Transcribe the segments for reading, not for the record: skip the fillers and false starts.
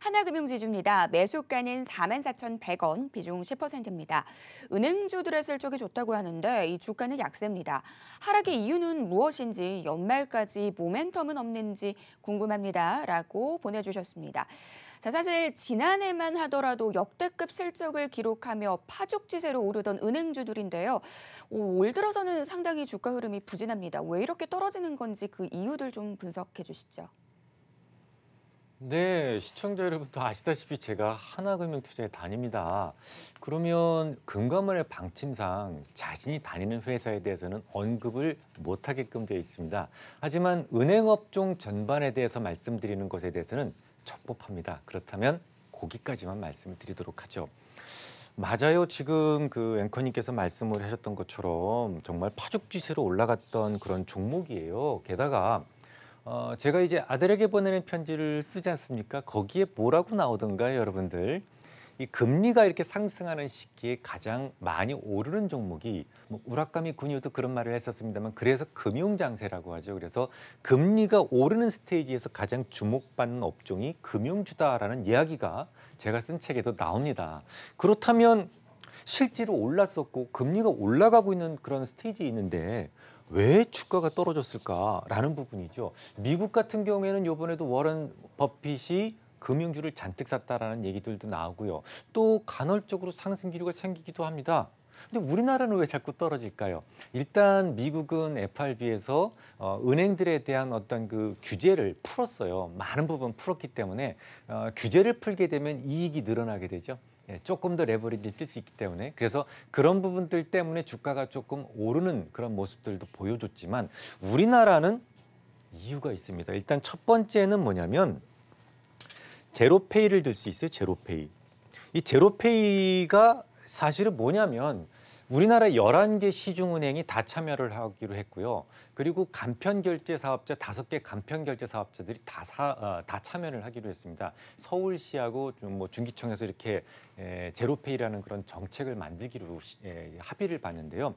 하나금융지주입니다. 매수가는 44,100원, 비중 10%입니다. 은행주들의 실적이 좋다고 하는데 이 주가는 약세입니다. 하락의 이유는 무엇인지 연말까지 모멘텀은 없는지 궁금합니다. 라고 보내주셨습니다. 자, 사실 지난해만 하더라도 역대급 실적을 기록하며 파죽지세로 오르던 은행주들인데요. 올 들어서는 상당히 주가 흐름이 부진합니다. 왜 이렇게 떨어지는 건지 그 이유들 좀 분석해 주시죠. 네, 시청자 여러분도 아시다시피 제가 하나금융투자에 다닙니다. 그러면 금감원의 방침상 자신이 다니는 회사에 대해서는 언급을 못하게끔 되어 있습니다. 하지만 은행업종 전반에 대해서 말씀드리는 것에 대해서는 적법합니다. 그렇다면 거기까지만 말씀을 드리도록 하죠. 맞아요. 지금 그 앵커님께서 말씀을 하셨던 것처럼 정말 파죽지세로 올라갔던 그런 종목이에요. 게다가 제가 이제 아들에게 보내는 편지를 쓰지 않습니까? 거기에 뭐라고 나오던가요, 여러분들? 이 금리가 이렇게 상승하는 시기에 가장 많이 오르는 종목이 뭐 우라카미 군이도 그런 말을 했었습니다만 그래서 금융장세라고 하죠. 그래서 금리가 오르는 스테이지에서 가장 주목받는 업종이 금융주다라는 이야기가 제가 쓴 책에도 나옵니다. 그렇다면 실제로 올랐었고 금리가 올라가고 있는 그런 스테이지에 있는데 왜 주가가 떨어졌을까라는 부분이죠. 미국 같은 경우에는 이번에도 워런 버핏이 금융주를 잔뜩 샀다라는 얘기들도 나오고요. 또 간헐적으로 상승 기류가 생기기도 합니다. 근데 우리나라는 왜 자꾸 떨어질까요? 일단 미국은 FRB에서 은행들에 대한 어떤 그 규제를 풀었어요. 많은 부분 풀었기 때문에 규제를 풀게 되면 이익이 늘어나게 되죠. 예, 조금 더 레버리지를 쓸 수 있기 때문에 그래서 그런 부분들 때문에 주가가 조금 오르는 그런 모습들도 보여줬지만 우리나라는 이유가 있습니다. 일단 첫 번째는 뭐냐면 제로페이를 들 수 있어요. 제로페이. 이 제로페이가 사실은 뭐냐면 우리나라 11개 시중은행이 다 참여를 하기로 했고요. 그리고 간편결제 사업자 5개 간편결제 사업자들이 다 참여를 하기로 했습니다. 서울시하고 뭐 중기청에서 이렇게 제로페이라는 그런 정책을 만들기로 합의를 봤는데요.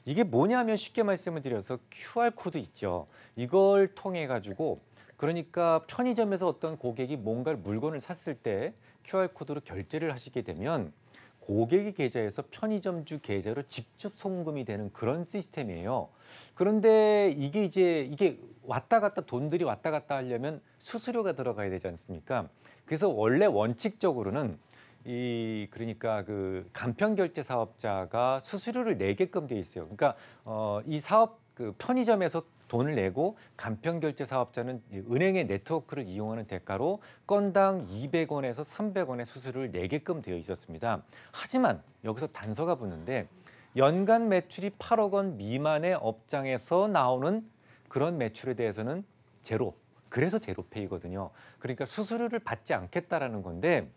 이게 뭐냐면 쉽게 말씀을 드려서 QR코드 있죠. 이걸 통해 가지고 그러니까 편의점에서 어떤 고객이 뭔가 물건을 샀을 때 QR코드로 결제를 하시게 되면 고객의 계좌에서 편의점주 계좌로 직접 송금이 되는 그런 시스템이에요. 그런데 이게 왔다 갔다 돈들이 왔다 갔다 하려면 수수료가 들어가야 되지 않습니까? 그래서 원래 원칙적으로는 그러니까 그 간편 결제 사업자가 수수료를 내게끔 돼 있어요. 그러니까 이 사업 그 편의점에서 돈을 내고 간편 결제 사업자는 은행의 네트워크를 이용하는 대가로 건당 200원에서 300원의 수수료를 내게끔 되어 있었습니다. 하지만 여기서 단서가 붙는데 연간 매출이 8억 원 미만의 업장에서 나오는 그런 매출에 대해서는 제로. 그래서 제로페이거든요. 그러니까 수수료를 받지 않겠다라는 건데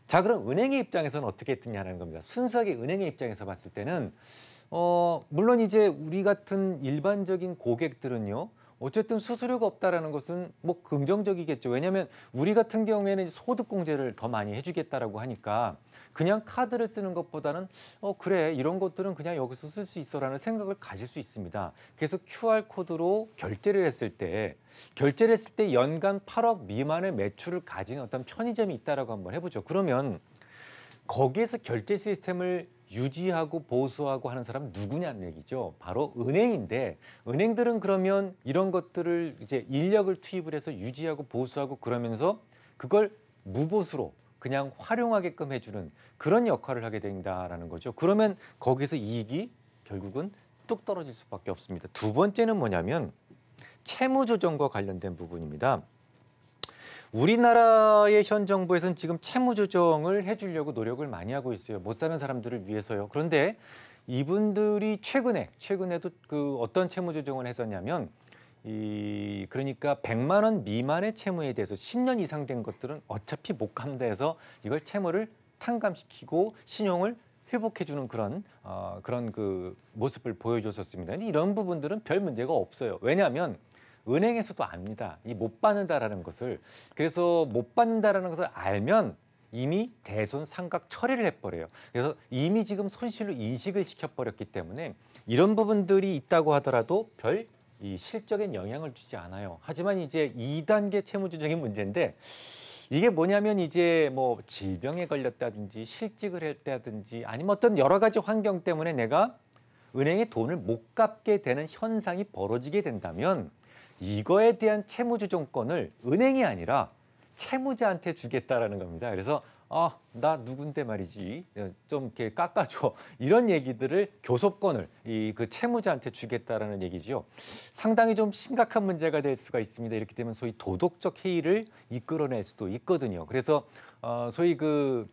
자, 그럼 은행의 입장에서는 어떻게 했느냐는 겁니다. 순수하게 은행의 입장에서 봤을 때는 물론 이제 우리 같은 일반적인 고객들은요. 어쨌든 수수료가 없다라는 것은 뭐 긍정적이겠죠. 왜냐하면 우리 같은 경우에는 소득공제를 더 많이 해주겠다라고 하니까 그냥 카드를 쓰는 것보다는 그래 이런 것들은 그냥 여기서 쓸 수 있어라는 생각을 가질 수 있습니다. 그래서 QR코드로 결제를 했을 때 연간 8억 미만의 매출을 가진 어떤 편의점이 있다라고 한번 해보죠. 그러면 거기에서 결제 시스템을 유지하고 보수하고 하는 사람은 누구냐는 얘기죠. 바로 은행인데 은행들은 그러면 이런 것들을 이제 인력을 투입을 해서 유지하고 보수하고 그러면서 그걸 무보수로 그냥 활용하게끔 해주는 그런 역할을 하게 된다라는 거죠. 그러면 거기서 이익이 결국은 뚝 떨어질 수밖에 없습니다. 두 번째는 뭐냐면 채무 조정과 관련된 부분입니다. 우리나라의 현 정부에서는 지금 채무 조정을 해주려고 노력을 많이 하고 있어요. 못 사는 사람들을 위해서요. 그런데 이분들이 최근에도 그 어떤 채무 조정을 했었냐면 그러니까 100만 원 미만의 채무에 대해서 10년 이상 된 것들은 어차피 못 갚는다 해서 이걸 채무를 탕감시키고 신용을 회복해주는 그런 그 모습을 보여줬었습니다. 이런 부분들은 별 문제가 없어요. 왜냐하면 은행에서도 압니다. 이 못 받는다라는 것을. 그래서 못 받는다라는 것을 알면 이미 대손 상각 처리를 해버려요. 그래서 이미 지금 손실로 인식을 시켜버렸기 때문에 이런 부분들이 있다고 하더라도 별 이 실적엔 영향을 주지 않아요. 하지만 이제 2단계 채무조정의 문제인데 이게 뭐냐면 이제 뭐 질병에 걸렸다든지 실직을 했다든지 아니면 어떤 여러 가지 환경 때문에 내가 은행에 돈을 못 갚게 되는 현상이 벌어지게 된다면 이거에 대한 채무조정권을 은행이 아니라 채무자한테 주겠다라는 겁니다. 그래서 나 누군데 말이지 좀 이렇게 깎아줘 이런 얘기들을 교섭권을 그 채무자한테 주겠다라는 얘기지요. 상당히 좀 심각한 문제가 될 수가 있습니다. 이렇게 되면 소위 도덕적 해이를 이끌어낼 수도 있거든요. 그래서 소위 그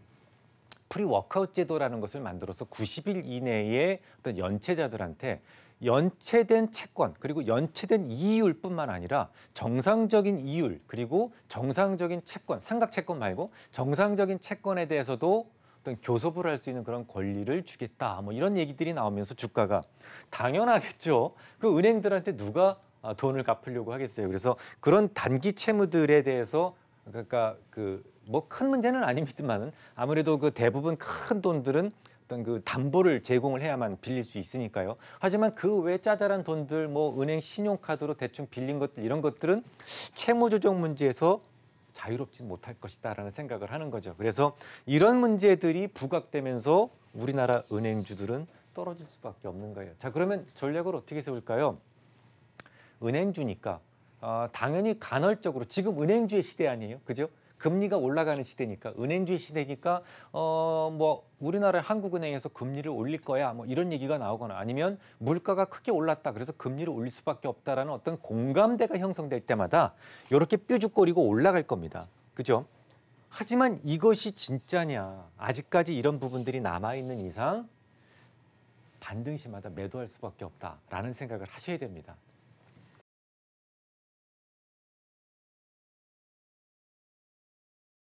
프리워크아웃 제도라는 것을 만들어서 90일 이내에 어떤 연체자들한테 연체된 채권 그리고 연체된 이율뿐만 아니라 정상적인 이율 그리고 정상적인 채권, 삼각 채권 말고 정상적인 채권에 대해서도 어떤 교섭을 할 수 있는 그런 권리를 주겠다. 뭐 이런 얘기들이 나오면서 주가가 당연하겠죠. 그 은행들한테 누가 돈을 갚으려고 하겠어요. 그래서 그런 단기 채무들에 대해서 그러니까 뭐 큰 문제는 아닙니다만은 아무래도 그 대부분 큰 돈들은 어떤 그 담보를 제공을 해야만 빌릴 수 있으니까요. 하지만 그 외 짜잘한 돈들 뭐 은행 신용카드로 대충 빌린 것들 이런 것들은 채무 조정 문제에서 자유롭지 못할 것이다라는 생각을 하는 거죠. 그래서 이런 문제들이 부각되면서 우리나라 은행주들은 떨어질 수밖에 없는 거예요. 자, 그러면 전략을 어떻게 세울까요? 은행주니까 당연히 간헐적으로 지금 은행주의 시대 아니에요, 그죠? 금리가 올라가는 시대니까 은행주의 시대니까 뭐 우리나라 한국은행에서 금리를 올릴 거야 뭐 이런 얘기가 나오거나 아니면 물가가 크게 올랐다 그래서 금리를 올릴 수밖에 없다라는 어떤 공감대가 형성될 때마다 이렇게 뾰족거리고 올라갈 겁니다, 그죠? 하지만 이것이 진짜냐? 아직까지 이런 부분들이 남아 있는 이상 반등시마다 매도할 수밖에 없다라는 생각을 하셔야 됩니다.